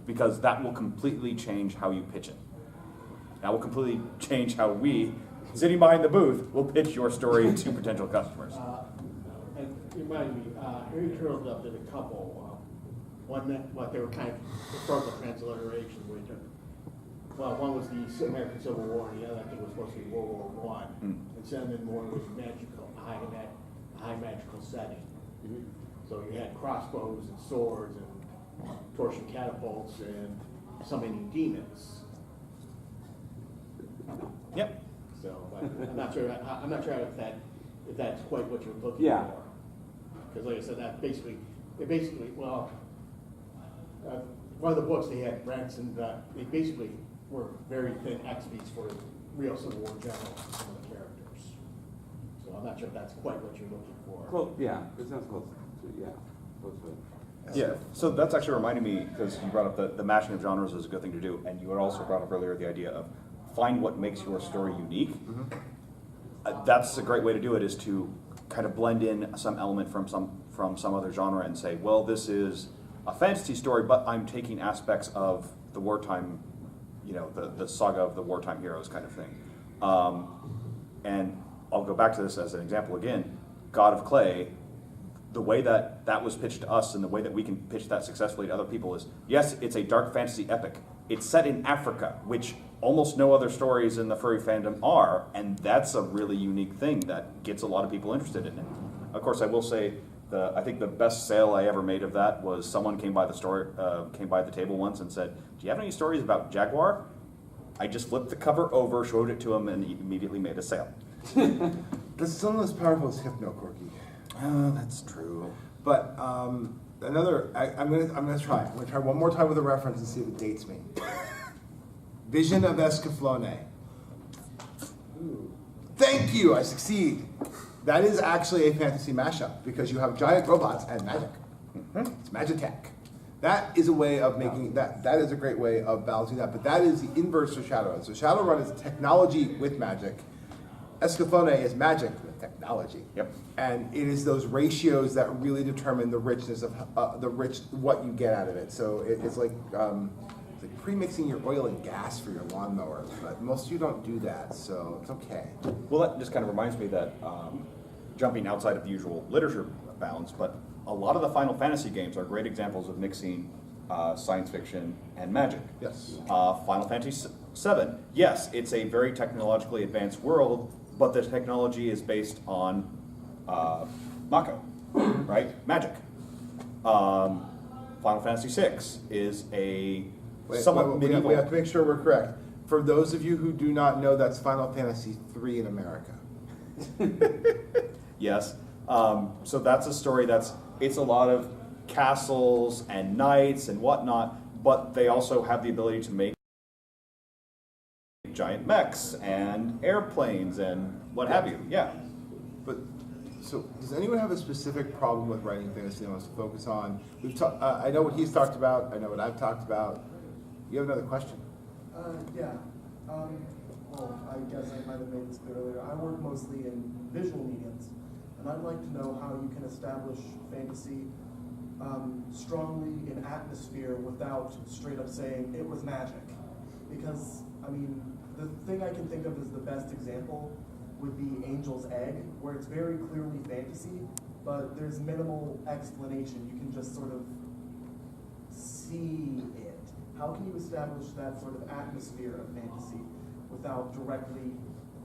Because that will completely change how you pitch it. That will completely change how we, sitting behind the booth, will pitch your story to potential customers. And remind me, Harry Turtledove did a couple. One that they were kind of historical transliteration. One was the American Civil War, and the other I think was supposed to be World War I. And Cinnamon War was magical, a high magical setting. So you had crossbows and swords and torsion catapults and summoning demons. Yep. So, but I'm not sure if that's quite what you're looking Yeah. for. Because, like I said, one of the books they had rents and they basically were very thin XPs for real Civil War generals and some of the characters. So I'm not sure if that's quite what you're looking for. Close, yeah, it sounds close to, yeah, close to it. Yeah, so that's actually reminding me, because you brought up the mashing of genres is a good thing to do, and you had also brought up earlier the idea of find what makes your story unique. That's a great way to do it, is to kind of blend in some element from some other genre and say, well, this is a fantasy story, but I'm taking aspects of the wartime, the saga of the wartime heroes kind of thing. And I'll go back to this as an example again. God of Clay, the way that was pitched to us and the way that we can pitch that successfully to other people is, yes, it's a dark fantasy epic. It's set in Africa, which almost no other stories in the furry fandom are, and that's a really unique thing that gets a lot of people interested in it. Of course, I will say, I think the best sale I ever made of that was someone came by the table once and said, "Do you have any stories about Jaguar?" I just flipped the cover over, showed it to him, and he immediately made a sale. That's still not as powerful as Hypno Corky. Oh, that's true. But I'm gonna try. I'm gonna try one more time with a reference and see if it dates me. Vision of Escaflowne. Thank you, I succeed. That is actually a fantasy mashup because you have giant robots and magic. It's Magitech. That is a way of making that. That is a great way of balancing that. But that is the inverse of Shadowrun. So Shadowrun is technology with magic. Escaflowne is magic with technology. Yep. And it is those ratios that really determine the richness of what you get out of it. So it's like pre-mixing your oil and gas for your lawnmower. But most of you don't do that, so it's okay. Well, that just kind of reminds me that jumping outside of the usual literature bounds, but a lot of the Final Fantasy games are great examples of mixing science fiction and magic. Yes. Final Fantasy VII, yes, it's a very technologically advanced world, but the technology is based on Mako, right? Magic. Final Fantasy VI is a somewhat medieval. We have to make sure we're correct. For those of you who do not know, that's Final Fantasy III in America. Yes. So that's a story it's a lot of castles and knights and whatnot, but they also have the ability to make giant mechs and airplanes and what have you. Yeah. But so, does anyone have a specific problem with writing fantasy they wants to focus on? I know what he's talked about. I know what I've talked about. You have another question? Yeah. Well, I guess I might have made this clear earlier. I work mostly in visual mediums, and I'd like to know how you can establish fantasy strongly in atmosphere without straight up saying it was magic. Because, I mean, the thing I can think of as the best example would be Angel's Egg, where it's very clearly fantasy, but there's minimal explanation. You can just sort of see it. How can you establish that sort of atmosphere of fantasy without directly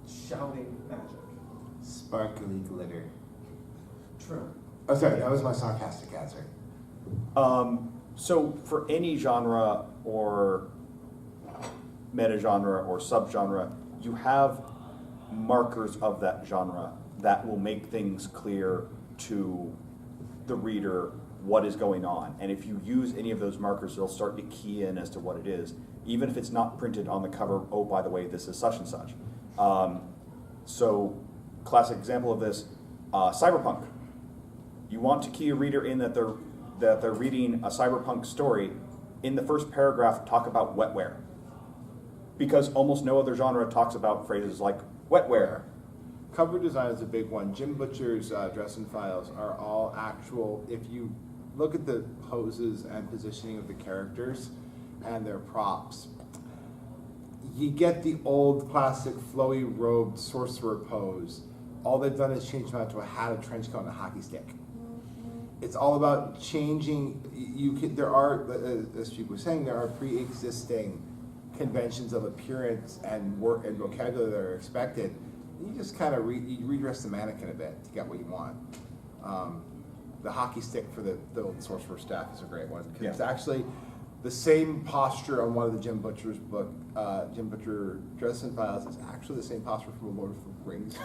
shouting magic? Sparkly glitter. True. Oh, sorry, that was my sarcastic answer. So for any genre or meta-genre or subgenre, you have markers of that genre that will make things clear to the reader what is going on. And if you use any of those markers, they'll start to key in as to what it is, even if it's not printed on the cover, oh, by the way, this is such and such. So classic example of this, cyberpunk. You want to key a reader in that they're reading a cyberpunk story. In the first paragraph, talk about wetware. Because almost no other genre talks about phrases like wetware. Cover design is a big one. Jim Butcher's dressing files are all actual. If you look at the poses and positioning of the characters and their props, you get the old classic flowy robed sorcerer pose. All they've done is change them out to a hat, a trench coat, and a hockey stick. It's all about changing. There are, as Chief was saying, there are pre-existing conventions of appearance and work and vocabulary that are expected. You just kind of redress the mannequin a bit to get what you want. The hockey stick for the old sorcerer staff is a great one because it's actually the same posture on one of the Jim Butcher's book. Jim Butcher Dresden Files is actually the same posture from Lord of the Rings.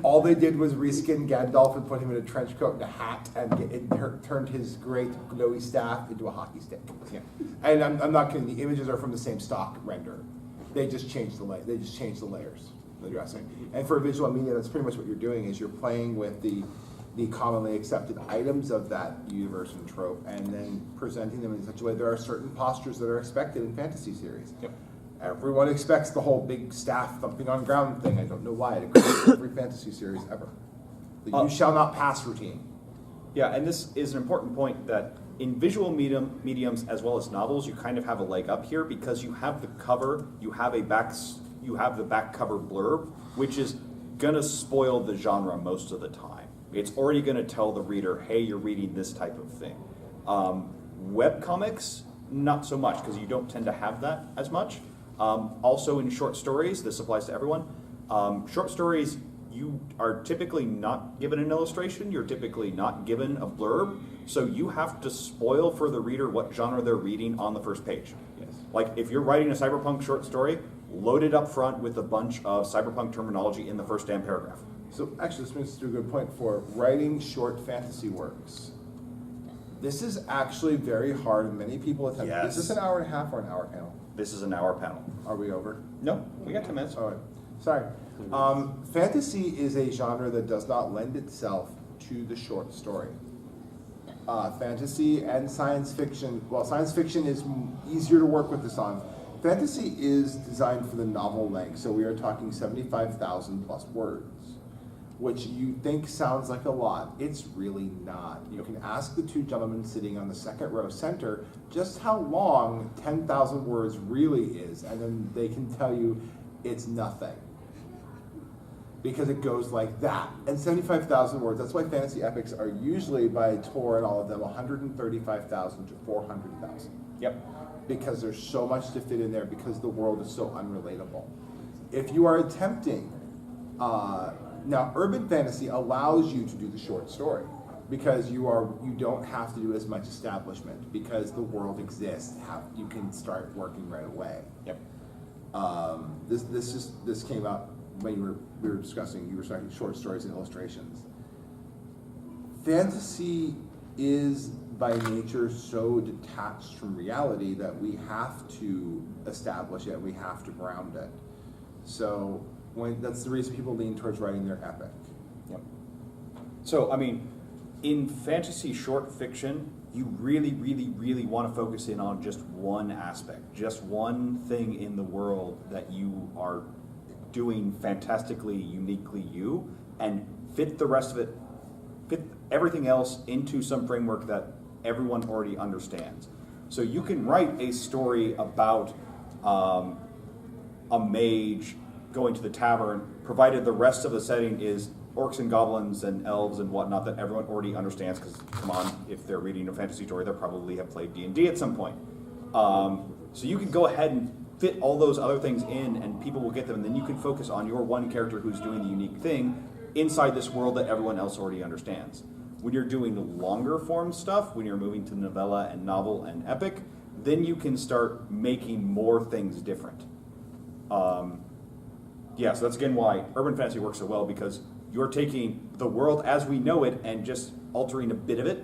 All they did was reskin Gandalf and put him in a trench coat and a hat, and turned his great glowy staff into a hockey stick. Yeah. And I'm not kidding. The images are from the same stock render. They just changed the layers, the dressing. And for a visual media, that's pretty much what you're doing. Is you're playing with the commonly accepted items of that universe and trope, and then presenting them in such a way. There are certain postures that are expected in fantasy series. Yep. Everyone expects the whole big staff thumping on ground thing. I don't know why. It occurs in every fantasy series ever. The you shall not pass routine. Yeah, and this is an important point that in visual mediums as well as novels, you kind of have a leg up here because you have the cover, you have the back cover blurb, which is gonna spoil the genre most of the time. It's already gonna tell the reader, hey, you're reading this type of thing. Webcomics, not so much, because you don't tend to have that as much. Also in short stories, this applies to everyone. Short stories, you are typically not given an illustration, you're typically not given a blurb, so you have to spoil for the reader what genre they're reading on the first page. Yes. Like if you're writing a cyberpunk short story, load it up front with a bunch of cyberpunk terminology in the first damn paragraph. So actually, this brings us to a good point for writing short fantasy works. This is actually very hard, and many people attempt. Yes. Is this an hour and a half or an hour panel? This is an hour panel. Are we over? No, we got 10 minutes. All right. Sorry. Fantasy is a genre that does not lend itself to the short story. Fantasy and science fiction, well, science fiction is easier to work with this on. Fantasy is designed for the novel length, so we are talking 75,000 plus words, which you think sounds like a lot. It's really not. You can ask the two gentlemen sitting on the second row center just how long 10,000 words really is, and then they can tell you it's nothing. Because it goes like that. And 75,000 words, that's why fantasy epics are usually by Tor and all of them 135,000 to 400,000. Yep. Because there's so much to fit in there because the world is so unrelatable. If you are attempting, now urban fantasy allows you to do the short story because you don't have to do as much establishment because the world exists. You can start working right away. Yep. This came out when you were discussing short stories and illustrations. Fantasy is by nature so detached from reality that we have to establish it, we have to ground it. So that's the reason people lean towards writing their epic. Yep. So, I mean, in fantasy short fiction, you really, really, really want to focus in on just one aspect, just one thing in the world that you are doing fantastically, uniquely you, and fit the rest of it, fit everything else into some framework that everyone already understands. So you can write a story about a mage going to the tavern, provided the rest of the setting is orcs and goblins and elves and whatnot that everyone already understands, because come on, if they're reading a fantasy story, they probably have played D&D at some point. So you can go ahead and fit all those other things in and people will get them, and then you can focus on your one character who's doing the unique thing inside this world that everyone else already understands. When you're doing longer form stuff, when you're moving to novella and novel and epic, then you can start making more things different. Yeah, so that's again why urban fantasy works so well, because you're taking the world as we know it and just altering a bit of it.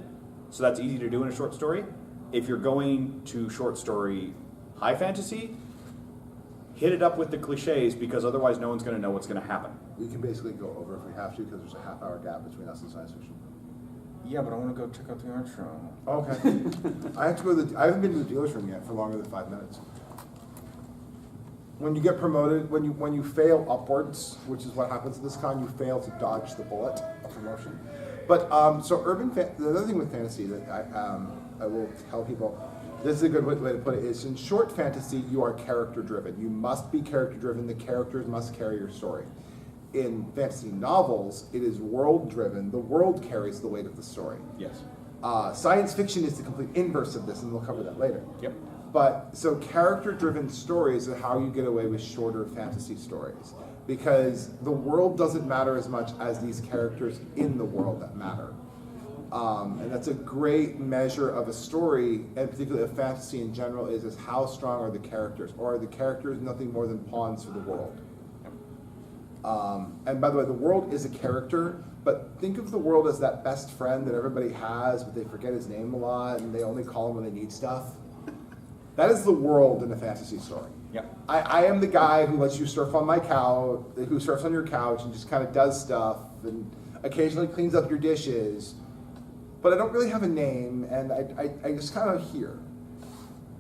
So that's easy to do in a short story. If you're going to short story high fantasy, hit it up with the cliches, because otherwise no one's going to know what's going to happen. We can basically go over if we have to, because there's a half-hour gap between us and science fiction. Yeah, but I want to go check out the art show. Okay. I haven't been to the dealer's room yet for longer than 5 minutes. When you get promoted, when you fail upwards, which is what happens at this con, you fail to dodge the bullet of promotion. But so the other thing with fantasy that I will tell people, this is a good way to put it, is in short fantasy, you are character driven. You must be character driven. The characters must carry your story. In fantasy novels, it is world driven. The world carries the weight of the story. Yes. Science fiction is the complete inverse of this, and we'll cover that later. Yep. But so character-driven stories are how you get away with shorter fantasy stories, because the world doesn't matter as much as these characters in the world that matter. And that's a great measure of a story, and particularly of fantasy in general, is how strong are the characters, or are the characters nothing more than pawns for the world? And by the way, the world is a character, but think of the world as that best friend that everybody has, but they forget his name a lot, and they only call him when they need stuff. That is the world in a fantasy story. Yep. I am the guy who lets you surf on my couch, who surfs on your couch and just kind of does stuff and occasionally cleans up your dishes, but I don't really have a name, and I just kind of here.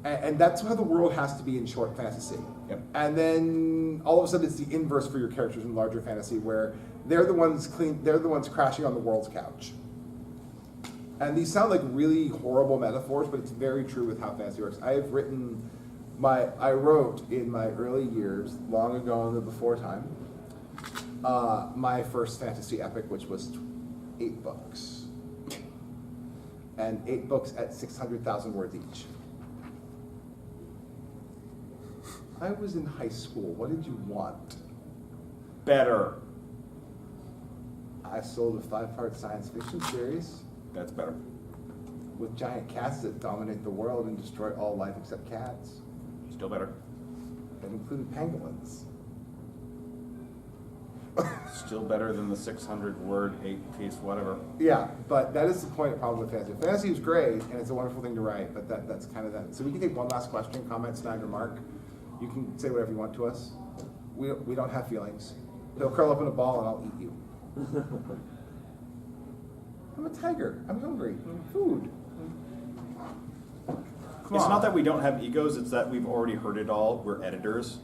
And that's how the world has to be in short fantasy. Yep. And then all of a sudden it's the inverse for your characters in larger fantasy, where they're the ones crashing on the world's couch. And these sound like really horrible metaphors, but it's very true with how fantasy works. I wrote in my early years, long ago in the before time, my first fantasy epic, which was 8 books. And 8 books at 600,000 words each. I was in high school. What did you want? Better. I sold a 5-part science fiction series. That's better. With giant cats that dominate the world and destroy all life except cats. Still better. That included pangolins. Still better than the 600-word, 8-piece, whatever. Yeah, but that is the point of problem with fantasy. Fantasy is great, and it's a wonderful thing to write, but that's kind of that. So we can take one last question, comment, snag, or mark. You can say whatever you want to us. we don't have feelings. He'll curl up in a ball and I'll eat you. I'm a tiger. I'm hungry. Food. It's not that we don't have egos, it's that we've already heard it all. We're editors.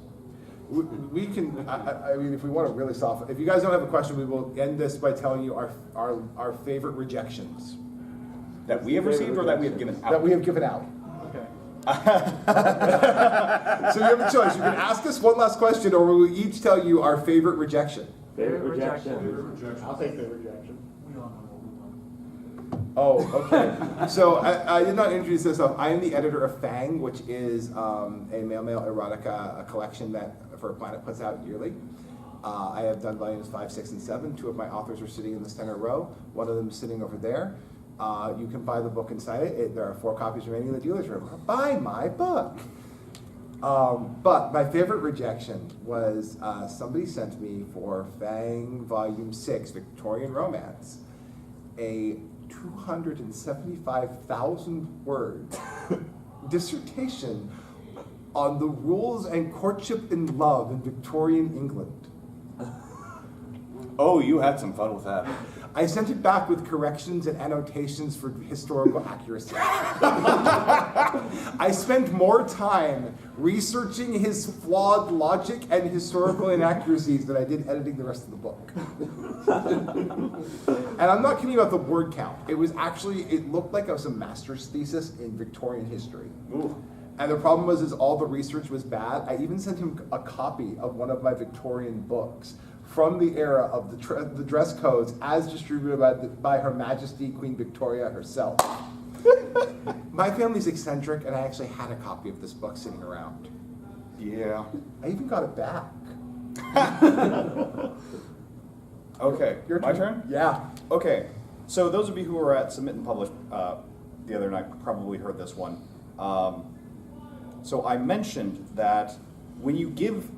We can, I mean, if we want to really soften, if you guys don't have a question, we will end this by telling you our favorite rejections. That we have received or that we have given out? That we have given out. Okay. So you have a choice. You can ask us one last question, or we will each tell you our favorite rejection. Favorite rejection. I'll take the rejection. We all know what we want. Oh, okay. So I did not introduce myself. I am the editor of Fang, which is a male erotica, a collection that For Planet puts out yearly. I have done volumes 5, 6, and 7. 2 of my authors are sitting in the center row. One of them is sitting over there. You can buy the book inside it. There are 4 copies remaining in the dealer's room. Buy my book. But my favorite rejection was somebody sent me for Fang Volume 6, Victorian Romance, a 275,000 word dissertation on the rules and courtship and love in Victorian England. Oh, you had some fun with that. I sent it back with corrections and annotations for historical accuracy. I spent more time researching his flawed logic and historical inaccuracies than I did editing the rest of the book. And I'm not kidding about the word count. It was actually, it looked like it was a master's thesis in Victorian history. Ooh. And the problem was all the research was bad. I even sent him a copy of one of my Victorian books from the era of the dress codes as distributed by Her Majesty Queen Victoria herself. My family's eccentric, and I actually had a copy of this book sitting around. Yeah. I even got it back. Okay, my turn? Yeah. Okay, so those of you who were at Submit and Publish the other night probably heard this one. So I mentioned that when you give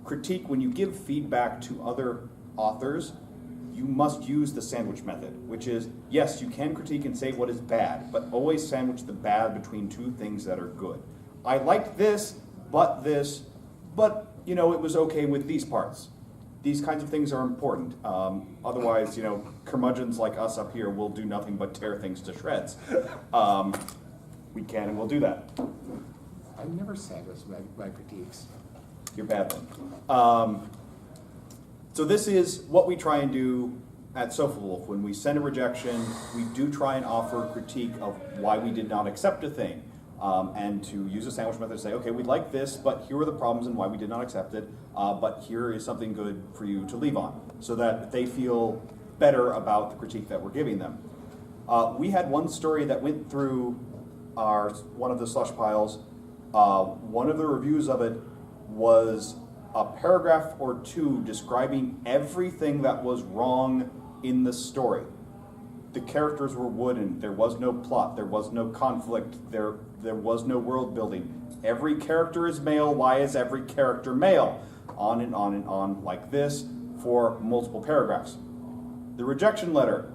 critique, when you give feedback to other authors, you must use the sandwich method, which is, yes, you can critique and say what is bad, but always sandwich the bad between 2 things that are good. I liked this, but you know, it was okay with these parts. These kinds of things are important. Otherwise, you know, curmudgeons like us up here will do nothing but tear things to shreds. We can and will do that. I never sandwiched my critiques. You're bad then. So this is what we try and do at Sofa Wolf. When we send a rejection, we do try and offer critique of why we did not accept a thing. And to use a sandwich method to say, okay, we like this, but here are the problems and why we did not accept it, but here is something good for you to leave on, so that they feel better about the critique that we're giving them. We had one story that went through one of the slush piles. One of the reviews of it was a paragraph or 2 describing everything that was wrong in the story. The characters were wooden, there was no plot, there was no conflict, there was no world building. Every character is male, why is every character male? On and on and on like this for multiple paragraphs. The rejection letter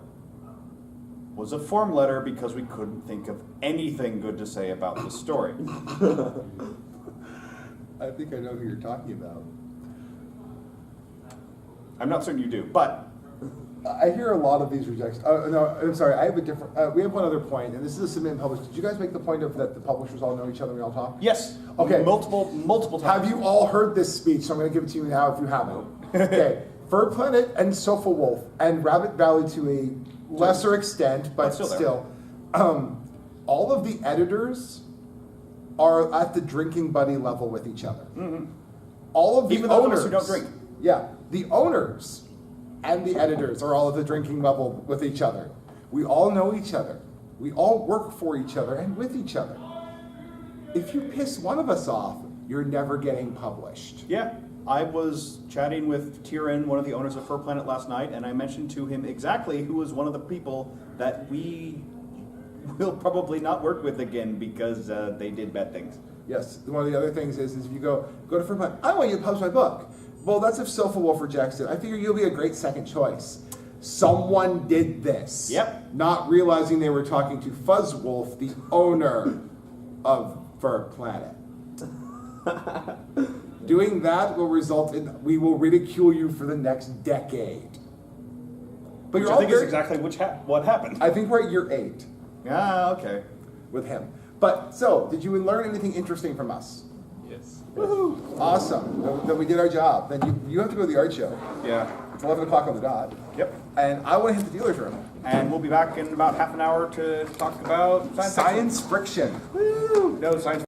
was a form letter because we couldn't think of anything good to say about the story. I think I know who you're talking about. I'm not certain you do, but I hear a lot of these rejections. No, I'm sorry. I have a different. We have one other point, and this is a submit and publish. Did you guys make the point of that the publishers all know each other and we all talk? yes. Okay. Multiple times. Have you all heard this speech? So I'm going to give it to you now if you haven't. Okay. Fur Planet and Sofa Wolf and Rabbit Valley to a lesser extent, but still, all of the editors are at the drinking buddy level with each other. Mm-hmm. All of the Even owners those who don't drink. Yeah, the owners and the editors are all at the drinking level with each other. We all know each other. We all work for each other and with each other. If you piss one of us off, you're never getting published. Yeah. I was chatting with Tyrion, one of the owners of Fur Planet, last night, and I mentioned to him exactly who was one of the people that we will probably not work with again because they did bad things. Yes, one of the other things is if you go to Fur Planet, I want you to publish my book. Well, that's if Sofa Wolf rejects it. I figure you'll be a great second choice. Someone did this. Yep. Not realizing they were talking to Fuzz Wolf, the owner of Fur Planet. Doing that will result in, we will ridicule you for the next decade. But Which you're I all think is very, exactly what happened. I think we're at year 8 Ah, okay. with him. But, so, did you learn anything interesting from us? Yes. Woohoo! Awesome. Then we did our job. Then you have to go to the art show. Yeah. It's 11 o'clock on the dot. Yep. And I want to hit the dealer's room. And we'll be back in about half an hour to talk about science fiction. Science friction. Woo! No, science